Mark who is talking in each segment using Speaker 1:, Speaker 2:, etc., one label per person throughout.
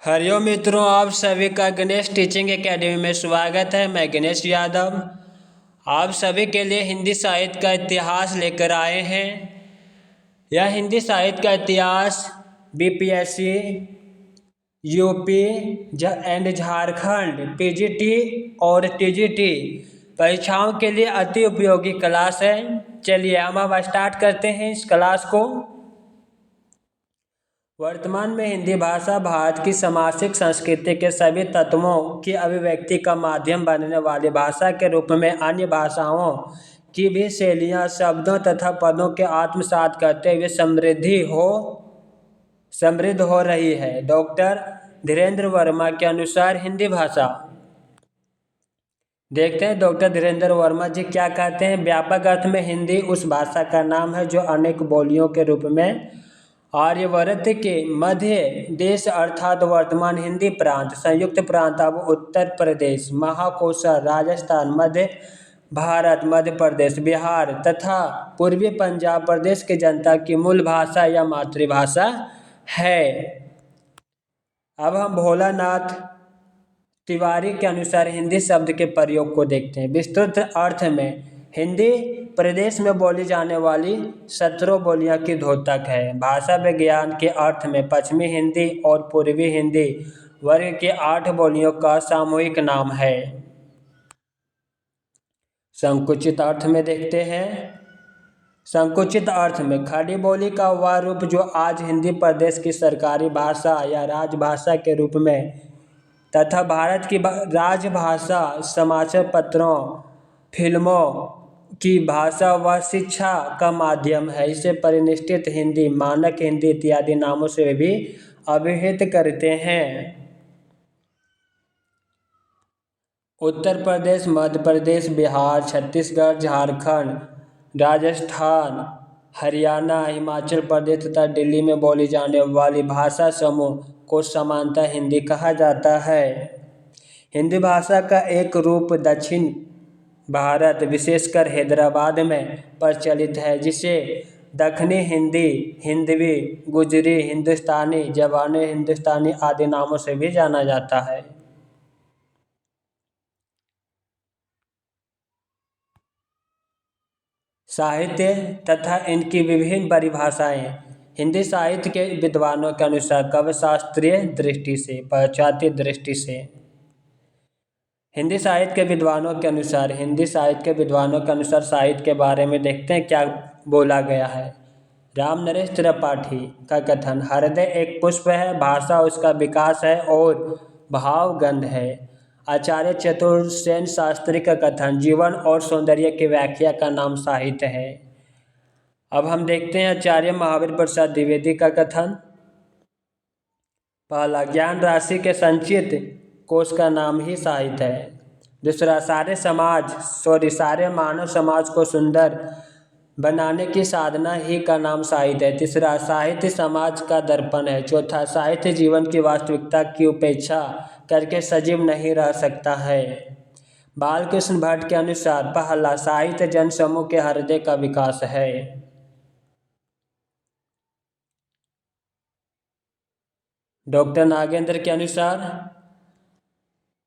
Speaker 1: हरिओम मित्रों, आप सभी का गणेश टीचिंग एकेडमी में स्वागत है। मैं गणेश यादव आप सभी के लिए हिंदी साहित्य का इतिहास लेकर आए हैं। यह हिंदी साहित्य का इतिहास BPSC, UP and Jharkhand PGT और टीजीटी परीक्षाओं के लिए अति उपयोगी क्लास है। चलिए हम अब स्टार्ट करते हैं इस क्लास को। वर्तमान में हिंदी भाषा भारत की सामाजिक संस्कृति के सभी तत्वों की अभिव्यक्ति का माध्यम बनने वाली भाषा के रूप में अन्य भाषाओं की भी शैलियाँ, शब्दों तथा पदों के आत्मसात करते हुए समृद्ध हो रही है। डॉक्टर धीरेन्द्र वर्मा के अनुसार हिंदी भाषा, देखते हैं डॉक्टर धीरेन्द्र वर्मा जी क्या कहते हैं। व्यापक अर्थ में हिंदी उस भाषा का नाम है जो अनेक बोलियों के रूप में आर्यवर्त के मध्य देश अर्थात वर्तमान हिंदी प्रांत, संयुक्त प्रांत अब उत्तर प्रदेश, महाकोशल, राजस्थान, मध्य भारत, मध्य प्रदेश, बिहार तथा पूर्वी पंजाब प्रदेश की जनता की मूल भाषा या मातृभाषा है। अब हम भोलानाथ तिवारी के अनुसार हिंदी शब्द के प्रयोग को देखते हैं। विस्तृत अर्थ में हिंदी प्रदेश में बोली जाने वाली 17 बोलियां की द्योतक है। भाषा विज्ञान के अर्थ में पश्चिमी हिंदी और पूर्वी हिंदी वर्ग की 8 बोलियों का सामूहिक नाम है। संकुचित अर्थ में देखते हैं। संकुचित अर्थ में खड़ी बोली का वह रूप जो आज हिंदी प्रदेश की सरकारी भाषा या राजभाषा के रूप में तथा भारत की राजभाषा, समाचार पत्रों, फिल्मों की भाषा व शिक्षा का माध्यम है। इसे परिनिष्ठित हिंदी, मानक हिंदी इत्यादि नामों से भी अभिहित करते हैं। उत्तर प्रदेश, मध्य प्रदेश, बिहार, छत्तीसगढ़, झारखंड, राजस्थान, हरियाणा, हिमाचल प्रदेश तथा दिल्ली में बोली जाने वाली भाषा समूह को समानता हिंदी कहा जाता है। हिंदी भाषा का एक रूप दक्षिण भारत, विशेषकर हैदराबाद में प्रचलित है, जिसे दक्षिणी हिंदी, हिंदवी, गुजरी, हिंदुस्तानी, जवानी हिंदुस्तानी आदि नामों से भी जाना जाता है। साहित्य तथा इनकी विभिन्न परिभाषाएं। हिंदी साहित्य के विद्वानों के अनुसार काव्य शास्त्रीय दृष्टि से, पाश्चात्य दृष्टि से। हिंदी साहित्य के विद्वानों के अनुसार साहित्य के बारे में देखते हैं क्या बोला गया है। राम नरेश त्रिपाठी का कथन, हृदय एक पुष्प है, भाषा उसका विकास है और भावगंध है। आचार्य चतुर्सेन शास्त्री का कथन, जीवन और सौंदर्य की व्याख्या का नाम साहित्य है। अब हम देखते हैं आचार्य महावीर प्रसाद द्विवेदी का कथन। पहला, ज्ञान राशि के संचित कोश का नाम ही साहित्य है। दूसरा, सारे मानव समाज को सुंदर बनाने की साधना ही का नाम साहित्य है। तीसरा, साहित्य समाज का दर्पण है। चौथा, साहित्य जीवन की वास्तविकता की उपेक्षा करके सजीव नहीं रह सकता है। बालकृष्ण भट्ट के अनुसार पहला, साहित्य जनसमूह के हृदय का विकास है। डॉक्टर नागेंद्र के अनुसार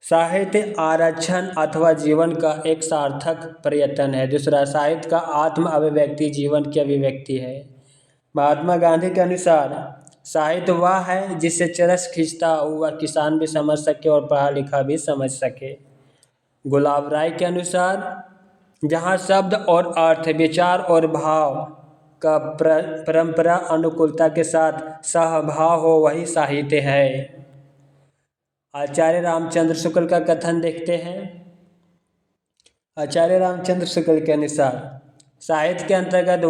Speaker 1: साहित्य आरक्षण अथवा जीवन का एक सार्थक प्रयत्न है। दूसरा, साहित्य का आत्म अभिव्यक्ति जीवन की अभिव्यक्ति है। महात्मा गांधी के अनुसार साहित्य वह है जिससे चरस खींचता हुआ किसान भी समझ सके और पढ़ा लिखा भी समझ सके। गुलाब राय के अनुसार जहाँ शब्द और अर्थ, विचार और भाव का परंपरा अनुकूलता के साथ सहभाव हो, वही साहित्य है। आचार्य रामचंद्र शुक्ल का कथन देखते हैं। आचार्य रामचंद्र शुक्ल के अनुसार साहित्य के अंतर्गत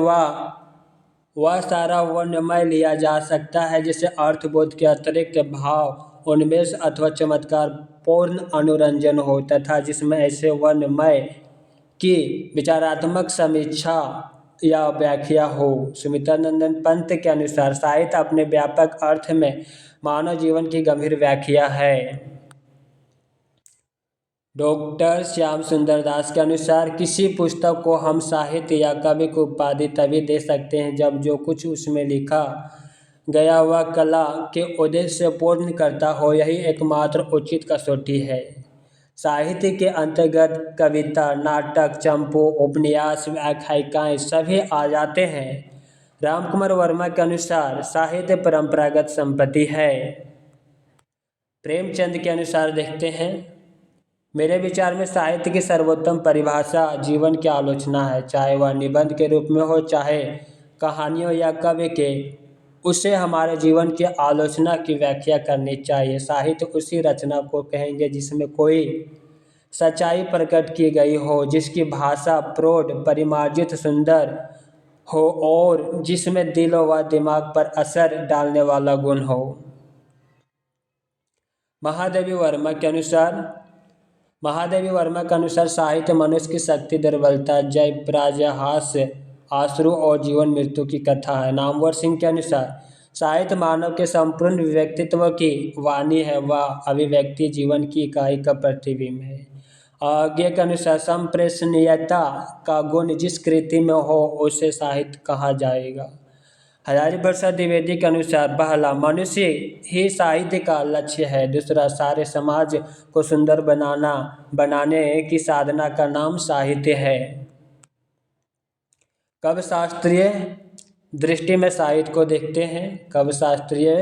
Speaker 1: वह सारा वर्णमय लिया जा सकता है जिसे अर्थबोध के अतिरिक्त भाव, उन्मेष अथवा चमत्कार पूर्ण अनुरंजन हो तथा जिसमें ऐसे वर्णमय की विचारात्मक समीक्षा या व्याख्या हो। सुमित्रानंदन पंत के अनुसार साहित्य अपने व्यापक अर्थ में मानव जीवन की गंभीर व्याख्या है। डॉक्टर श्याम सुंदर दास के अनुसार किसी पुस्तक को हम साहित्य या कवि को उपाधि तभी दे सकते हैं जब जो कुछ उसमें लिखा गया हुआ कला के उद्देश्य से पूर्ण करता हो, यही एकमात्र उचित कसौटी है। साहित्य के अंतर्गत कविता, नाटक, चंपू, उपन्यास, आख्यायिकाएं सभी आ जाते हैं। रामकुमार वर्मा के अनुसार साहित्य परंपरागत संपत्ति है। प्रेमचंद के अनुसार देखते हैं, मेरे विचार में साहित्य की सर्वोत्तम परिभाषा जीवन की आलोचना है, चाहे वह निबंध के रूप में हो, चाहे कहानियों या काव्य के। उसे हमारे जीवन की आलोचना की व्याख्या करनी चाहिए। साहित्य उसी रचना को कहेंगे जिसमें कोई सच्चाई प्रकट की गई हो, जिसकी भाषा प्रौढ़, परिमार्जित, सुंदर हो और जिसमें दिल व दिमाग पर असर डालने वाला गुण हो। महादेवी वर्मा के अनुसार साहित्य मनुष्य की शक्ति, दुर्बलता, जय, पराजय, हास्य, आश्रु और जीवन मृत्यु की कथा है। नामवर सिंह के अनुसार साहित्य मानव के संपूर्ण व्यक्तित्व की वाणी है, वह अभिव्यक्ति जीवन की इकाई का प्रतिबिंब है। आगे के अनुसार संप्रेषणीयता का गुण जिस कृति में हो उसे साहित्य कहा जाएगा। हजारी प्रसाद द्विवेदी के अनुसार पहला, मनुष्य ही साहित्य का लक्ष्य है। दूसरा, सारे समाज को सुंदर बनाने की साधना का नाम साहित्य है। कवि शास्त्रीय दृष्टि में साहित्य को देखते हैं। कवि शास्त्रीय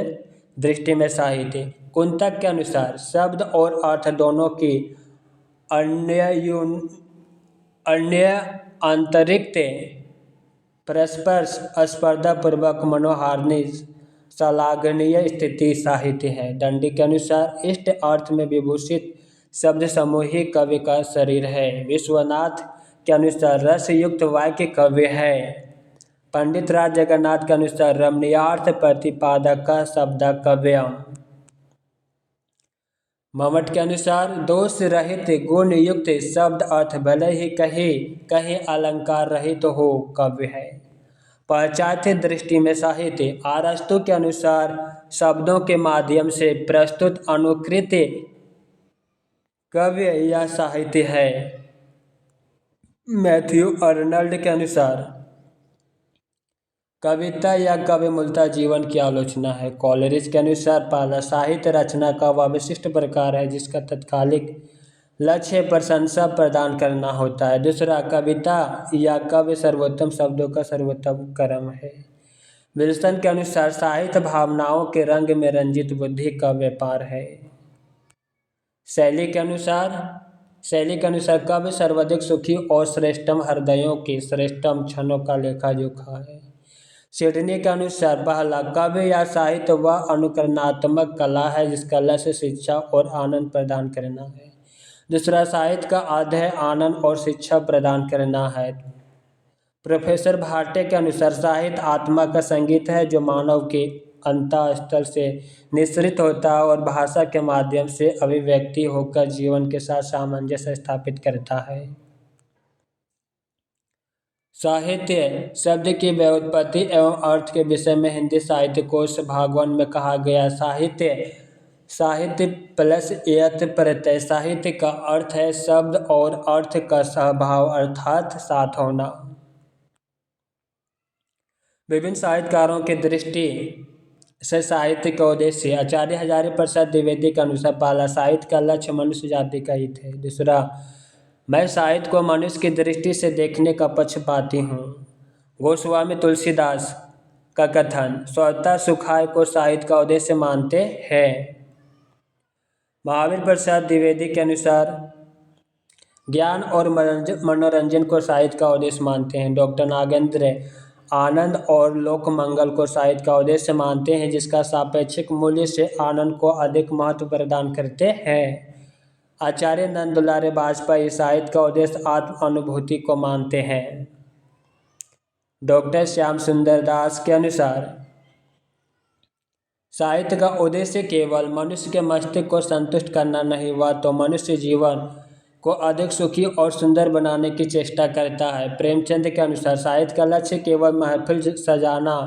Speaker 1: दृष्टि में साहित्य, कुंतक के अनुसार शब्द और अर्थ दोनों की अन्य अंतरिक्त परस्पर स्पर्धा पूर्वक मनोहारिणी श्लाघनीय स्थिति साहित्य है। दंडी के अनुसार इष्ट अर्थ में विभूषित शब्द समूह ही कवि का शरीर है। विश्वनाथ के अनुसार रस युक्त वाक्य काव्य है। पंडित राज जगन्नाथ के अनुसार रमणीयार्थ प्रतिपादक का शब्द काव्यम। मम्मट के अनुसार दोष रहित गुण युक्त शब्द अर्थ भले ही कहीं अलंकार रहित हो काव्य है। पाश्चात्य दृष्टि में साहित्य, अरस्तु के अनुसार शब्दों के माध्यम से प्रस्तुत अनुकृत काव्य या साहित्य है। मैथ्यू अर्नल्ड के अनुसार कविता या काव्य मूलतः जीवन की आलोचना है। कॉलरिज के अनुसार पहला, साहित्य रचना का वह विशिष्ट प्रकार है जिसका तत्कालिक लक्ष्य प्रशंसा प्रदान करना होता है। दूसरा, कविता या काव्य सर्वोत्तम शब्दों का सर्वोत्तम क्रम है। विल्सन के अनुसार साहित्य भावनाओं के रंग में रंजित बुद्धि का व्यापार है। शैली के अनुसार काव्य सर्वाधिक सुखी और श्रेष्ठतम हृदयों के श्रेष्ठतम क्षणों का लेखा जोखा है। सिडनी के अनुसार पहला, काव्य या साहित्य वह अनुकरणात्मक कला है जिसका लक्ष्य शिक्षा और आनंद प्रदान करना है। दूसरा, साहित्य का आधार आनंद और शिक्षा प्रदान करना है। प्रोफेसर भाटे के अनुसार साहित्य आत्मा का संगीत है जो मानव के अंतःस्थल से निःसृत होता है और भाषा के माध्यम से अभिव्यक्ति होकर जीवन के साथ सामंजस्य स्थापित करता है। साहित्य शब्द की व्युत्पत्ति एवं अर्थ के विषय में हिंदी साहित्य कोश भाग 1 में कहा गया, साहित्य प्लस यत् प्रत्यय। साहित्य का अर्थ है शब्द और अर्थ का सहभाव अर्थात साथ होना। विभिन्न साहित्यकारों की दृष्टि से साहित्य का उद्देश्य, आचार्य हजारी प्रसाद द्विवेदी के अनुसार पहला, साहित्य का लक्ष्य मनुष्य जाति का हित है। दूसरा, मैं साहित्य को मनुष्य की दृष्टि से देखने का पक्षपाती हूँ। गोस्वामी तुलसीदास का कथन, स्वतः सुखाय को साहित्य का उद्देश्य मानते हैं। महावीर प्रसाद द्विवेदी के अनुसार ज्ञान और मनोरंजन को साहित्य का उद्देश्य मानते हैं। डॉक्टर नागेंद्र आनंद और लोक मंगल को साहित्य का उद्देश्य मानते हैं जिसका सापेक्षिक मूल्य से आनंद को अधिक महत्व प्रदान करते हैं। आचार्य नंद दुलारे वाजपेयी साहित्य का उद्देश्य आत्म अनुभूति को मानते हैं। डॉक्टर श्याम सुंदर दास के अनुसार साहित्य का उद्देश्य केवल मनुष्य के मस्तिष्क को संतुष्ट करना नहीं, वह तो मनुष्य जीवन को अधिक सुखी और सुंदर बनाने की चेष्टा करता है। प्रेमचंद के अनुसार साहित्य का लक्ष्य केवल महफिल सजाना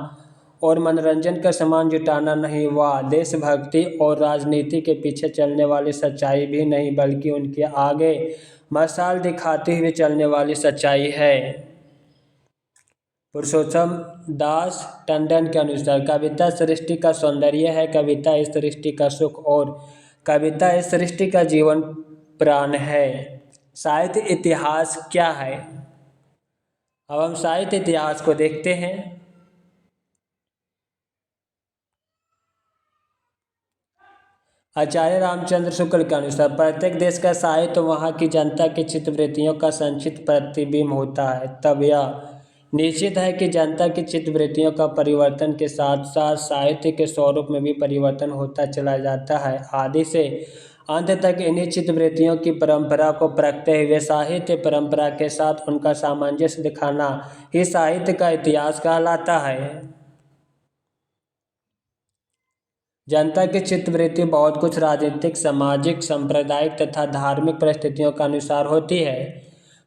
Speaker 1: और मनोरंजन का सामान जुटाना नहीं, वह देशभक्ति और राजनीति के पीछे चलने वाली सच्चाई भी नहीं बल्कि उनके आगे मशाल दिखाती हुई चलने वाली सच्चाई है। पुरुषोत्तम दास टंडन के अनुसार कविता सृष्टि का सौंदर्य है, कविता इस सृष्टि का सुख और कविता इस सृष्टि का जीवन प्राण है। साहित्य इतिहास क्या है? अब हम साहित्य इतिहास को देखते हैं। आचार्य रामचंद्र शुक्ल के अनुसार प्रत्येक देश का साहित्य वहाँ की जनता की चित्तवृत्तियों का संक्षिप्त प्रतिबिंब होता है। तब यह निश्चित है कि जनता की चित्तवृत्तियों का परिवर्तन के साथ साथ साहित्य के स्वरूप में भी परिवर्तन होता चला जाता है। आदि से अंत तक इन्हीं चित्तवृत्तियों की परंपरा को परखते हुए साहित्य परंपरा के साथ उनका सामंजस्य दिखाना ही साहित्य का इतिहास कहलाता है। जनता की चित्तवृत्ति बहुत कुछ राजनीतिक, सामाजिक, सांप्रदायिक तथा धार्मिक परिस्थितियों के अनुसार होती है।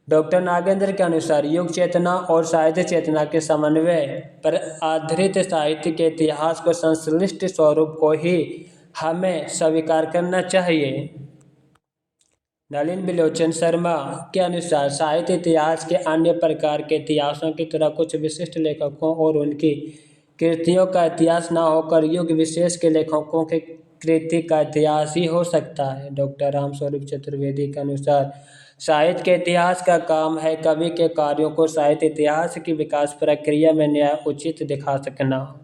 Speaker 1: डॉक्टर नागेंद्र के अनुसार युग चेतना और साहित्य चेतना के समन्वय पर आधारित साहित्य के इतिहास को संश्लिष्ट स्वरूप को ही हमें स्वीकार करना चाहिए। नलिन बिलोचन शर्मा के अनुसार साहित्य इतिहास के अन्य प्रकार के इतिहासों की तरह कुछ विशिष्ट लेखकों और उनकी कृतियों का इतिहास न होकर युग विशेष के लेखकों के कृति का इतिहास ही हो सकता है। डॉक्टर रामस्वरूप चतुर्वेदी के अनुसार साहित्य के इतिहास का काम है कवि के कार्यों को साहित्य इतिहास की विकास प्रक्रिया में न्याय उचित दिखा सकना।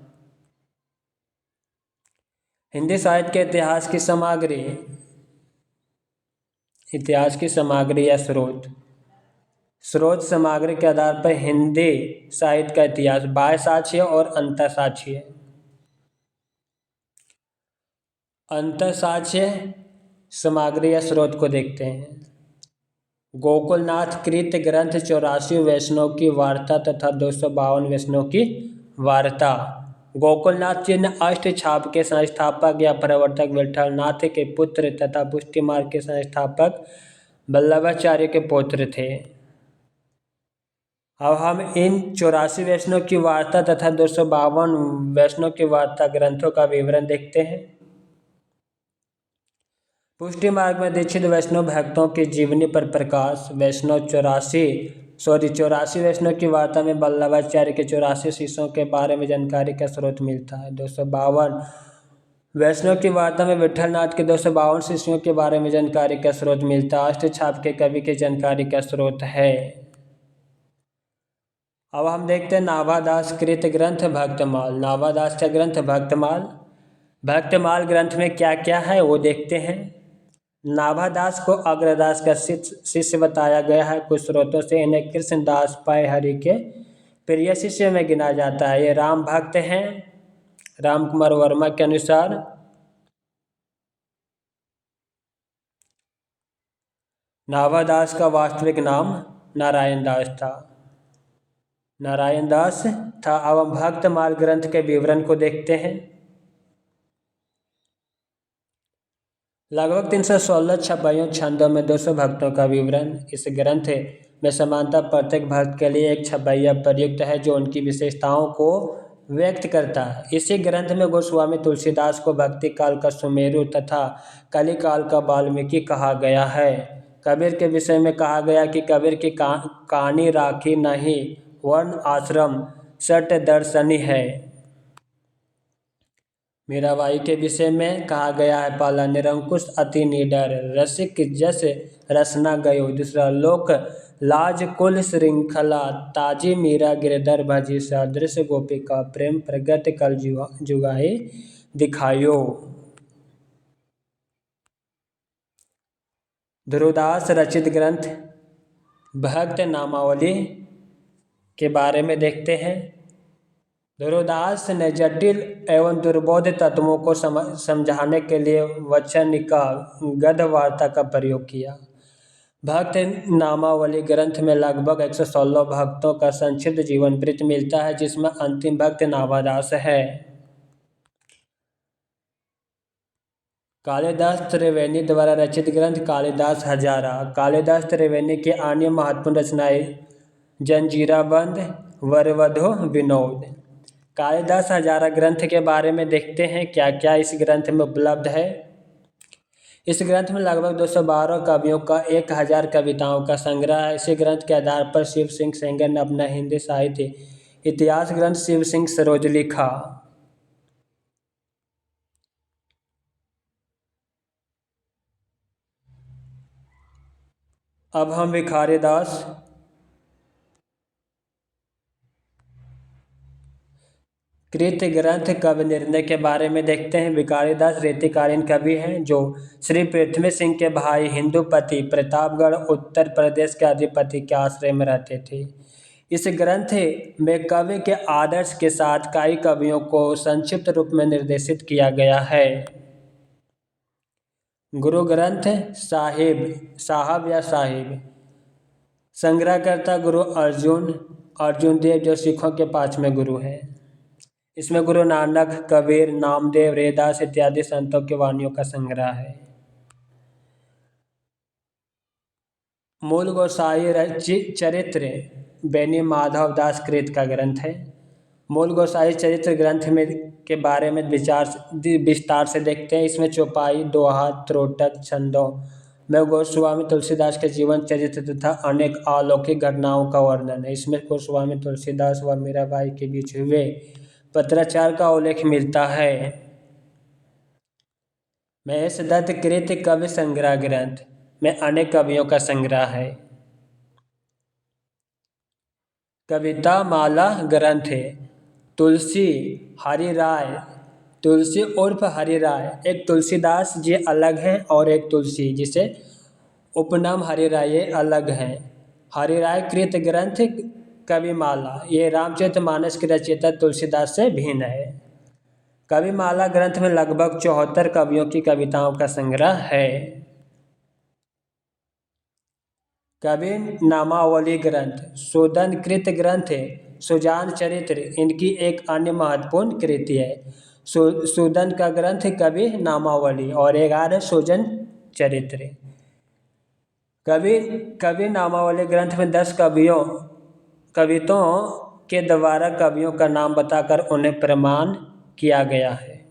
Speaker 1: हिंदी साहित्य के इतिहास की सामग्री या स्रोत सामग्री के आधार पर हिंदी साहित्य का इतिहास बाह्य साक्ष्य और अंतःसाक्ष्य। अंतःसाक्ष्य सामग्री या स्रोत को देखते हैं। गोकुलनाथ कृत ग्रंथ 84 वैष्णव की वार्ता तथा 252 वैष्णव की वार्ता। गोकुलनाथ चिन्ह अष्ट छाप के संस्थापक या प्रवर्तक विठल नाथ के पुत्र तथा पुष्टि मार्ग के संस्थापक वल्लभाचार्य के पौत्र थे। अब हम इन 84 वैष्णव की वार्ता तथा 252 वैष्णव की वार्ता ग्रंथों का विवरण देखते हैं। पुष्टि मार्ग में दीक्षित वैष्णव भक्तों की जीवनी पर प्रकाश। 84 वैष्णव की वार्ता में वल्लभाचार्य के 84 शिष्यों के बारे में जानकारी का स्रोत मिलता है। 252 वैष्णव की वार्ता में विठलनाथ के 252 शिष्यों के बारे में जानकारी का स्रोत मिलता है। अष्टछाप के कवि की जानकारी का स्रोत है। अब हम देखते हैं नाभादास कृत ग्रंथ भक्तमाल। नाभादास का ग्रंथ भक्तमाल ग्रंथ में क्या क्या है वो देखते हैं। नाभादास को अग्रदास का शिष्य बताया गया है। कुछ स्रोतों से इन्हें कृष्णदास पाय हरि के प्रिय शिष्य में गिना जाता है। ये राम भक्त हैं। राम कुमार वर्मा के अनुसार नाभादास का वास्तविक नाम नारायण दास था। अब हम भक्तमाल ग्रंथ के विवरण को देखते हैं। लगभग 316 छपाइयों छंदों में 200 भक्तों का विवरण। इस ग्रंथ में समानता प्रत्येक भक्त के लिए एक छपैया प्रयुक्त है जो उनकी विशेषताओं को व्यक्त करता है। इसी ग्रंथ में गोस्वामी तुलसीदास को भक्ति काल का सुमेरु तथा कली काल का वाल्मीकि कहा गया है। कबीर के विषय में कहा गया कि कबीर की कहानी राखी नहीं वर्ण आश्रम सट दर्शनी है। मीराबाई के विषय में कहा गया है पहला निरंकुश अति निडर रसिक जस रसना गयो। दूसरा लोक लाज कुल श्रृंखला ताजी मीरा गिरधर भजी सदृश गोपिका प्रेम प्रगट कल जुगाए दिखायो। ध्रुवदास रचित ग्रंथ भक्त नामावली के बारे में देखते हैं। ध्रुवदास ने जटिल एवं दुर्बोध तत्वों को समझाने के लिए वचनिका गद्य वार्ता का प्रयोग किया। भक्त नामावली ग्रंथ में लगभग 116 भक्तों का संक्षिप्त जीवन वृत्त मिलता है जिसमें अंतिम भक्त नाभादास है। कालिदास त्रिवेणी द्वारा रचित ग्रंथ कालिदास हजारा। कालिदास त्रिवेणी की अन्य महत्वपूर्ण रचनाएं जंजीराबंद वरवधु विनोद। कालिदास हजारा ग्रंथ के बारे में देखते हैं क्या क्या इस ग्रंथ में उपलब्ध है। इस ग्रंथ में लगभग 212 कवियों का 1000 कविताओं का संग्रह है। इसी ग्रंथ के आधार पर शिव सिंह सेंगर ने अपना हिंदी साहित्य इतिहास ग्रंथ शिव सिंह सरोज लिखा। अब हम भिखारी दास कृत ग्रंथ कवि निर्णय के बारे में देखते हैं। भिखारी दास रीतिकालीन कवि हैं जो श्री पृथ्वी सिंह के भाई हिंदुपति प्रतापगढ़ उत्तर प्रदेश के अधिपति के आश्रय में रहते थे। इस ग्रंथ में कवि के आदर्श के साथ कई कवियों को संक्षिप्त रूप में निर्देशित किया गया है। गुरु ग्रंथ साहब या साहिब। संग्रहकर्ता गुरु अर्जुन देव जो सिखों के 5वें गुरु हैं। इसमें गुरु नानक, कबीर, नामदेव, रैदास इत्यादि संतों की वाणियों का संग्रह है। मूल गोसाई चरित्र बेनी माधव दास कृत का ग्रंथ है। मूल गोसाई चरित्र ग्रंथ में के बारे में विस्तार से देखते हैं। इसमें चौपाई, दोहा, त्रोटक, छंदों में गोस्वामी तुलसीदास के जीवन चरित्र तथा अनेक अलौकिक घटनाओं का वर्णन है। इसमें गोस्वामी तुलसीदास व मीराबाई के बीच हुए पत्राचार का उल्लेख मिलता है। महेश दत्त कृत कवि संग्रह ग्रंथ में अनेक कवियों का संग्रह है। कविता माला ग्रंथ है। तुलसी उर्फ हरिराय, एक तुलसीदास जी अलग हैं और एक तुलसी जिसे उपनाम हरिराय ये अलग हैं। हरिराय कृत ग्रंथ कविमाला ये रामचरितमानस के रचयिता तुलसीदास से भिन्न है। कविमाला ग्रंथ में लगभग 74 कवियों की कविताओं का संग्रह है। कवि नामावली ग्रंथ सूदन कृत ग्रंथ है। सुजान चरित्र इनकी एक अन्य महत्वपूर्ण कृति है। सूदन का ग्रंथ कवि नामावली और 11 सुजन चरित्र। कवि नामावली ग्रंथ में 10 कवितों के द्वारा कवियों का नाम बताकर उन्हें प्रमाण किया गया है।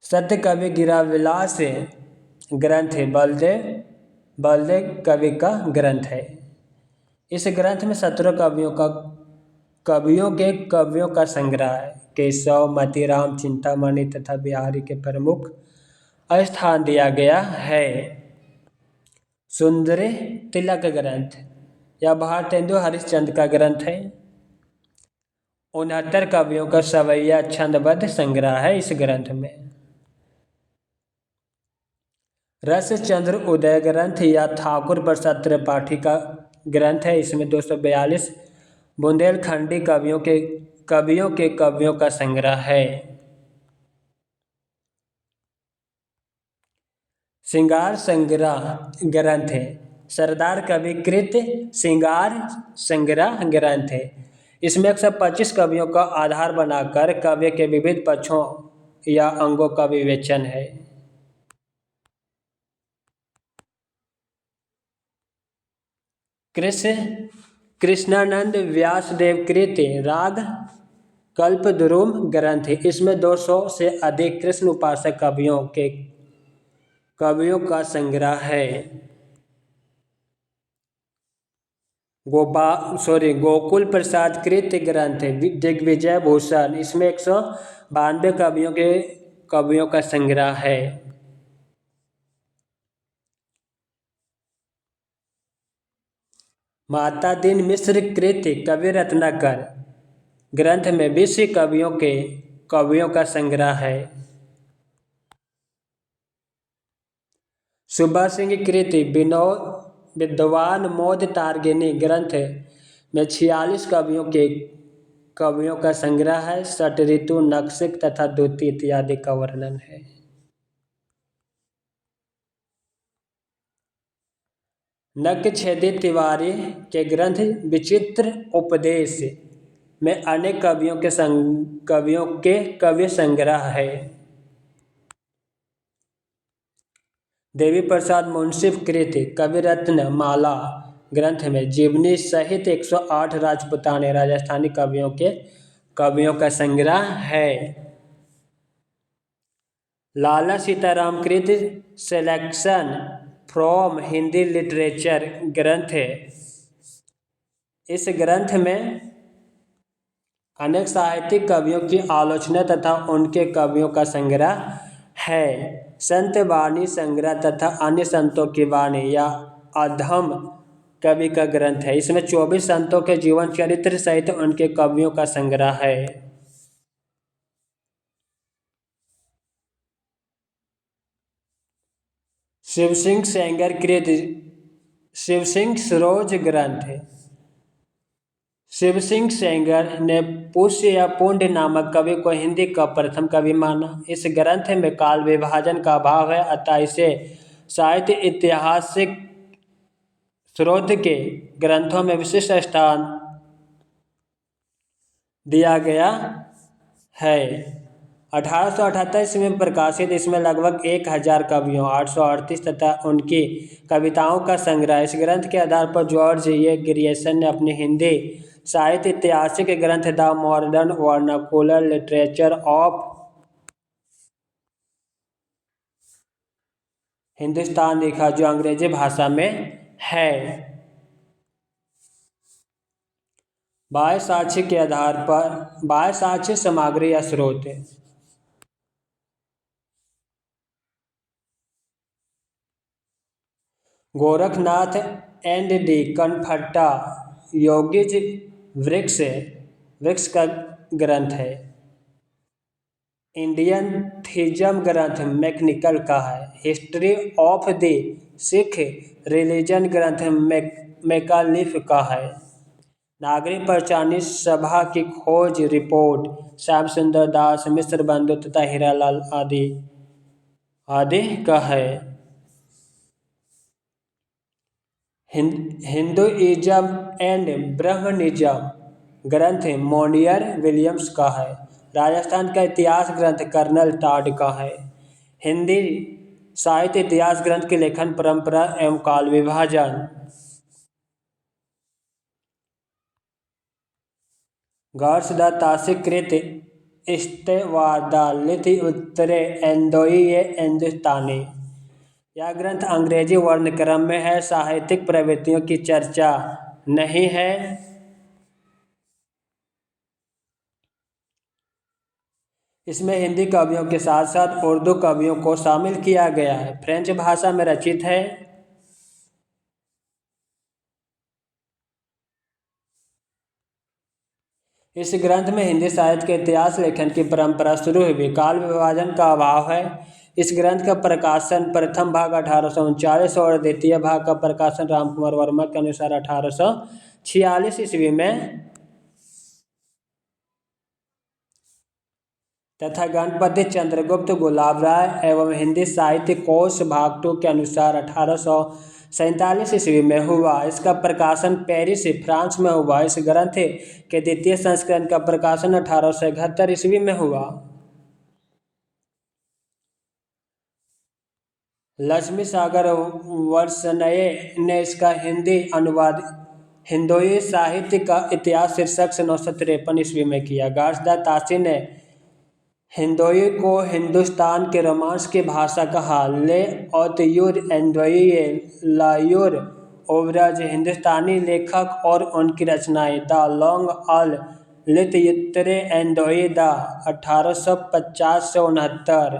Speaker 1: सत्य कवि गिराविलास ग्रंथ है। बलदेव कवि का ग्रंथ है। इस ग्रंथ में 17 कवियों का संग्रह है। केशव, मतीराम, चिंतामणि तथा बिहारी के प्रमुख स्थान दिया गया है। सुंदरी तिलक ग्रंथ या भारतेंदु हरिश्चंद्र का ग्रंथ है। 69 कवियों का सवैया छंदबद्ध संग्रह है इस ग्रंथ में। रसचंद्र उदय ग्रंथ या ठाकुर प्रसाद त्रिपाठी का ग्रंथ है। इसमें 242 बुंदेलखंडी कवियों का संग्रह है। श्रृंगार संग्रह ग्रंथ है। सरदार कवि कृत श्रृंगार संग्रह ग्रंथ है। इसमें 125 कवियों का आधार बनाकर काव्य के विविध पक्षों या अंगों का विवेचन है। कृष्णानंद व्यासदेव कृत राग कल्पद्रुम ग्रंथ है। इसमें 200 से अधिक कृष्ण उपासक कवियों का संग्रह है। गोकुल प्रसाद कृत ग्रंथ है। दिग्विजय भूषण इसमें 192 कवियों का संग्रह है। माता दीन मिश्र कृत कवि रत्नाकर ग्रंथ में 20 कवियों का संग्रह है। सुबह सिंह कृत विद्वान मोद तारगिनी ग्रंथ में 46 कवियों का संग्रह है। षट ऋतु, नक्सिक तथा द्युति इत्यादि का वर्णन है। नक्शेदी तिवारी के ग्रंथ विचित्र उपदेश में अनेक कवियों के कवि संग्रह है। देवी प्रसाद मुंसिफ कृत कविरत्न माला ग्रंथ में जीवनी सहित 108 राजपूताने राजस्थानी कवियों का संग्रह है। लाला सीताराम कृत सिलेक्शन फ्रॉम हिंदी लिटरेचर ग्रंथ है। इस ग्रंथ में अनेक साहित्यिक कवियों की आलोचना तथा उनके कवियों का संग्रह है। संत वाणी संग्रह तथा अन्य संतों की वाणी या अधम कवि का ग्रंथ है। इसमें 24 संतों के जीवन चरित्र सहित उनके कवियों का संग्रह है। शिव सिंह सेंगर कृत शिव सिंह सरोज ग्रंथ है। शिव सिंह सेंगर ने पुष्य या पुण्य नामक कवि को हिंदी का प्रथम कवि माना। इस ग्रंथ में काल विभाजन का अभाव है, अतः इसे साहित्य ऐतिहासिक स्रोत के ग्रंथों में विशिष्ट स्थान दिया गया है। 1878 ईस्वी में प्रकाशित इसमें लगभग 1000 कवियों 838 तथा उनकी कविताओं का संग्रह। इस ग्रंथ के आधार पर जॉर्ज ए ग्रियर्सन ने अपने हिंदी साहित्य ऐतिहासिक ग्रंथ the modern vernacular literature of Hindustan लिखा, जो अंग्रेजी भाषा में है। बाह्य साक्ष्य के आधार पर बाह्य साक्ष्य सामग्री या स्रोत है। गोरखनाथ एंड डी कनफट्टा योगिज वृक्ष का ग्रंथ है। इंडियन थिज्म ग्रंथ मैकेनिकल का है। History of the Sikh religion ग्रंथ मैकालिफ का है। नागरिक पंचानी सभा की खोज रिपोर्ट श्याम सुंदर दास मिश्र बंधु तथा हीरालाल आदि का है। हिंदुइज्म एंड ब्रह्मनिज्म ग्रंथ मोनियर विलियम्स का है। राजस्थान का इतिहास ग्रंथ कर्नल टाड का है। हिंदी साहित्य इतिहास ग्रंथ की लेखन परंपरा एवं काल विभाजन। गर्स द तासिकृत इस्तेवादालिथि उत्तरे एंदोई हिंदुस्तानी। यह ग्रंथ अंग्रेजी वर्णक्रम में है। साहित्यिक प्रवृत्तियों की चर्चा नहीं है। इसमें हिंदी कवियों के साथ साथ उर्दू कवियों को शामिल किया गया है। फ्रेंच भाषा में रचित है। इस ग्रंथ में हिंदी साहित्य के इतिहास लेखन की परंपरा शुरू हुई। काल विभाजन का अभाव है। इस ग्रंथ का प्रकाशन प्रथम भाग 1839 और द्वितीय भाग का प्रकाशन रामकुमार वर्मा के अनुसार 1846 ईस्वी में तथा गणपति चंद्रगुप्त गुलाब राय एवं हिंदी साहित्य कोश भाग 2 के अनुसार 1847 ईस्वी में हुआ। इसका प्रकाशन पेरिस फ्रांस में हुआ। इस ग्रंथ के द्वितीय संस्करण का प्रकाशन 1871 ईस्वी में हुआ। लक्ष्मी सागर वर्षनये ने इसका हिंदी अनुवाद हिंदोई साहित्य का इतिहास शीर्षक से 953 ईस्वी में किया। गार्सदा तासी ने हिंदोई को हिंदुस्तान के रोमांस की भाषा कहा। ले औतयुर एंडोई लायुर ओवरज हिंदुस्तानी लेखक और उनकी रचनाएं द लॉन्ग अल लितयुत्तरे एंडोई द 1850 से 69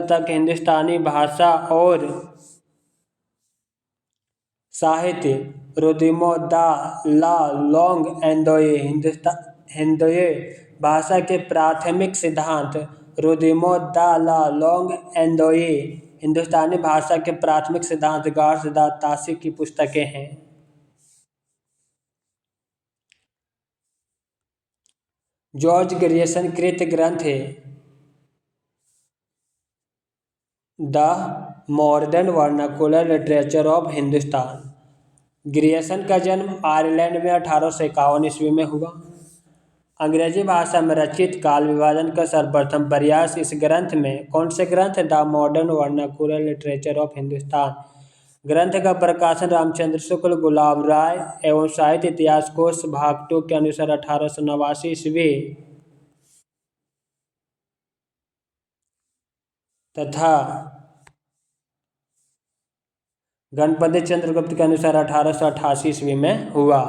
Speaker 1: तक हिंदुस्तानी भाषा और साहित्य रुदिमो द ला लॉन्ग एंडोई हिंदोई भाषा के प्राथमिक सिद्धांत रुदिमो द ला लॉन्ग एंडोई हिंदुस्तानी भाषा के प्राथमिक सिद्धांत गार्स द तासी की पुस्तकें हैं। जॉर्ज ग्रियर्सन कृत ग्रंथ है the modern vernacular literature of Hindustan. Grierson का जन्म आयरलैंड में 1851 ईस्वी में हुआ। अंग्रेजी भाषा में रचित काल विभाजन का सर्वप्रथम प्रयास इस ग्रंथ में कौन से ग्रंथ the modern vernacular literature of Hindustan ग्रंथ का प्रकाशन रामचंद्र शुक्ल गुलाब राय एवं साहित्य इतिहास कोश भाग 2 के अनुसार 1889 ईस्वी तथा गणपति चंद्रगुप्त के अनुसार 1888 ईस्वी में हुआ।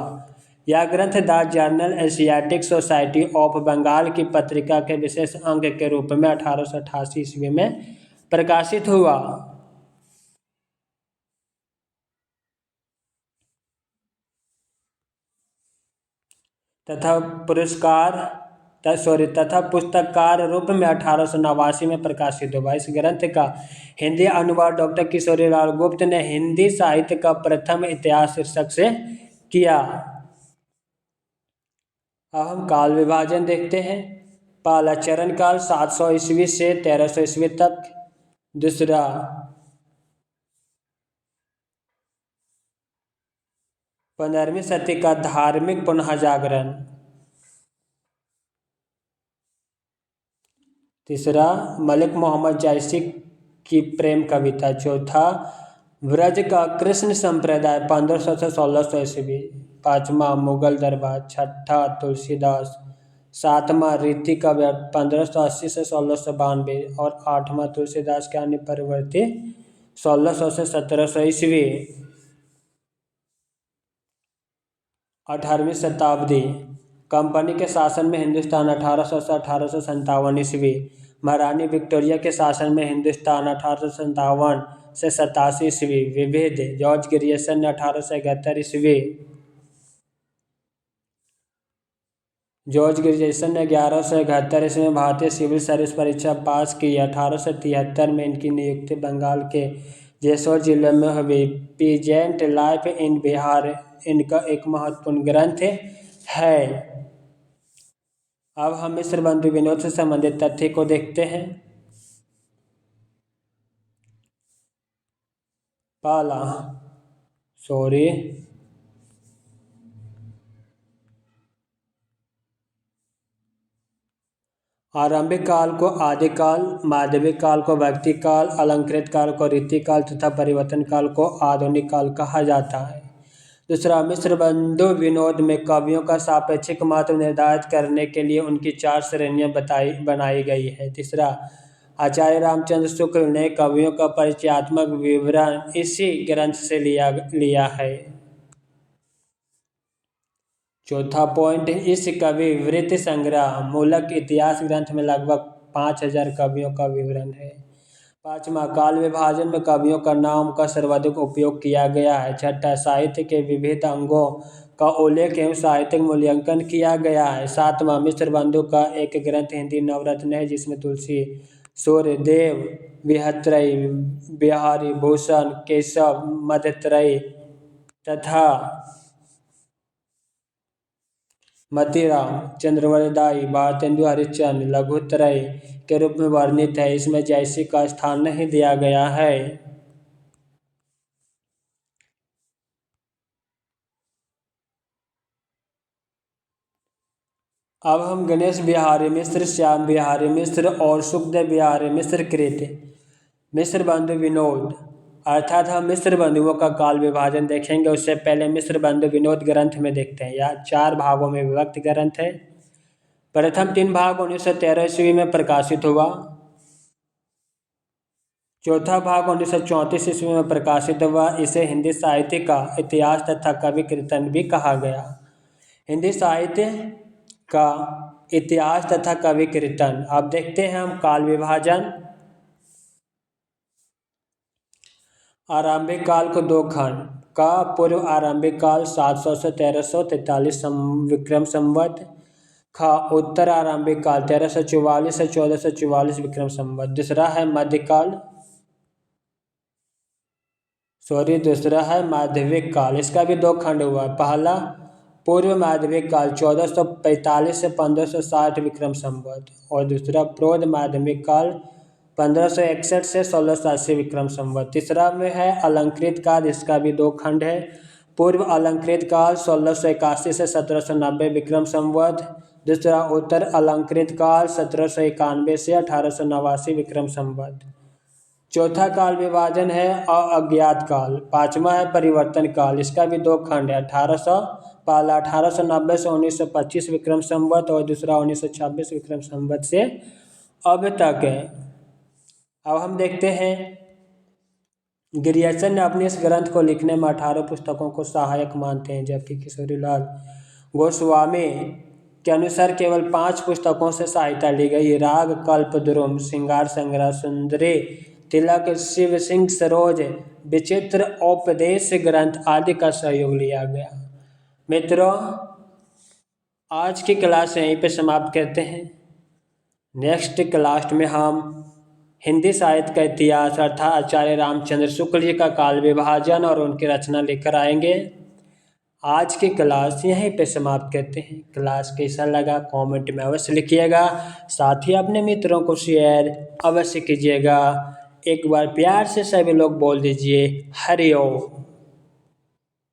Speaker 1: यह ग्रंथ the journal Asiatic Society of Bengal की पत्रिका के विशेष अंग के रूप में 1888 ईस्वी में प्रकाशित हुआ। तथा पुस्तककार रूप में 1889 में प्रकाशित हुआ। इस ग्रंथ का हिंदी अनुवाद डॉक्टर किशोरी लाल गुप्त ने हिंदी साहित्य का प्रथम इतिहास शीर्षक से किया। अब हम काल विभाजन देखते हैं। पहला चरण काल 700 ईस्वी से 1300 ईस्वी तक। दूसरा 15वीं सदी का धार्मिक पुनः जागरण। तीसरा मलिक मोहम्मद जायसी की प्रेम कविता। चौथा व्रज का कृष्ण संप्रदाय 1500 से 1600 ईस्वी। पांचवा मुगल दरबार। छठा तुलसीदास। सातवां रीति का 1580 से 1692 और आठवां तुलसीदास के अन्य परवर्ती 1600 से 1700 ईस्वी। 18वीं शताब्दी कंपनी के शासन में हिंदुस्तान 1800 से 1857 ईस्वी। महारानी विक्टोरिया के शासन में हिंदुस्तान 1857 से 87 ईस्वी। विविध जॉर्ज ग्रियर्सन ने 1871 ईस्वी। जॉर्ज ग्रियर्सन ने 1171 ईस्वी में भारतीय सिविल सर्विस परीक्षा पास की। 1873 में इनकी नियुक्ति बंगाल के जेसोर जिले में हुई। पीजेंट लाइफ इन बिहार इनका एक महत्वपूर्ण ग्रंथ है। अब हम मिस्र बंधु विनोद से संबंधित तथ्य को देखते हैं। पहला आरंभिक काल को आदिकाल, माध्यमिक काल को भक्ति काल, अलंकृत काल को रीति काल तथा परिवर्तन काल को आधुनिक काल कहा जाता है। दूसरा मिस्र बंधु विनोद में कवियों का सापेक्षिक महत्व निर्धारित करने के लिए उनकी 4 श्रेणियां बनाई गई है। तीसरा आचार्य रामचंद्र शुक्ल ने कवियों का परिचयात्मक विवरण इसी ग्रंथ से लिया है। चौथा पॉइंट, इस कवि वृत्ति संग्रह मूलक इतिहास ग्रंथ में लगभग 5000 कवियों का विवरण है। पांचवा काल विभाजन में कवियों का नाम का सर्वाधिक उपयोग किया गया है। छठा साहित्य के विविध अंगों का उल्लेख एवं साहित्यिक मूल्यांकन किया गया है। सातवां मिस्र बंधु का एक ग्रंथ हिंदी नवरत्न है जिसमें तुलसी, सूर्यदेव, बिहत्रई, बिहारी भूषण, केशव, मध्यत्रयी तथा मतीराम, चंद्रवरदाई, भारतेंदु हरिश्चंद्र, लघुत्रय के रूप में वर्णित है। इसमें जैसी का स्थान नहीं दिया गया है। अब हम गणेश बिहारी मिश्र, श्याम बिहारी मिश्र और सुखदेव बिहारी मिश्र कृत मिस्र बंधु विनोद अर्थात हम मिस्र बंधुओं का काल विभाजन देखेंगे। उससे पहले मिस्र बंधु विनोद ग्रंथ में देखते हैं। यह 4 भागों में विभक्त ग्रंथ है। प्रथम 3 भाग 1913 ईस्वी में प्रकाशित हुआ। चौथा भाग 1934 ईस्वी में प्रकाशित हुआ। इसे हिंदी साहित्य का इतिहास तथा कवि कीर्तन भी कहा गया। हिंदी साहित्य का इतिहास तथा कवि कीर्तन। अब देखते हैं हम काल विभाजन। आरंभिक काल को 2 खंड का पूर्व आरंभिक काल 700 से 1343 विक्रम संवत का उत्तर आरंभिक काल 1344 से 1444 विक्रम संवत। दूसरा है दूसरा है माध्यमिक काल। इसका भी 2 खंड हुआ। पहला पूर्व माध्यमिक काल 1445 से 1560 विक्रम संवत और दूसरा प्रोध माध्यमिक काल 1561 से 1680 विक्रम संवत। तीसरा में है अलंकृत काल। इसका भी 2 खंड है। पूर्व अलंकृत काल 1681 से 1790 विक्रम संवत। दूसरा उत्तर अलंकृत काल 1791 से 1889 विक्रम संवत। चौथा काल विभाजन है अज्ञात काल। पांचवा है परिवर्तन काल। इसका भी 2 खंड है। पहला 1890 से 1925 विक्रम संवत और दूसरा 1926 विक्रम संवत से अब तक है। अब हम देखते हैं ग्रियर्सन ने अपने इस ग्रंथ को लिखने में 18 पुस्तकों को सहायक मानते हैं, जबकि किशोरीलाल गोस्वामी के अनुसार केवल 5 पुस्तकों से सहायता ली गई। राग कल्पद्रुम, श्रृंगार संग्रह, सुंदरी तिलक, शिव सिंह सरोज, विचित्र उपदेश ग्रंथ आदि का सहयोग लिया गया। मित्रों, आज की क्लास यहीं पे समाप्त करते हैं। नेक्स्ट क्लास में हम हिंदी साहित्य का इतिहास अर्थात आचार्य रामचंद्र शुक्ल जी का काल विभाजन और उनकी रचना लेकर आएंगे। आज की क्लास यहीं पे समाप्त करते हैं। क्लास कैसा लगा कमेंट में अवश्य लिखिएगा, साथ ही अपने मित्रों को शेयर अवश्य कीजिएगा। एक बार प्यार से सभी लोग बोल दीजिए हरि ओम।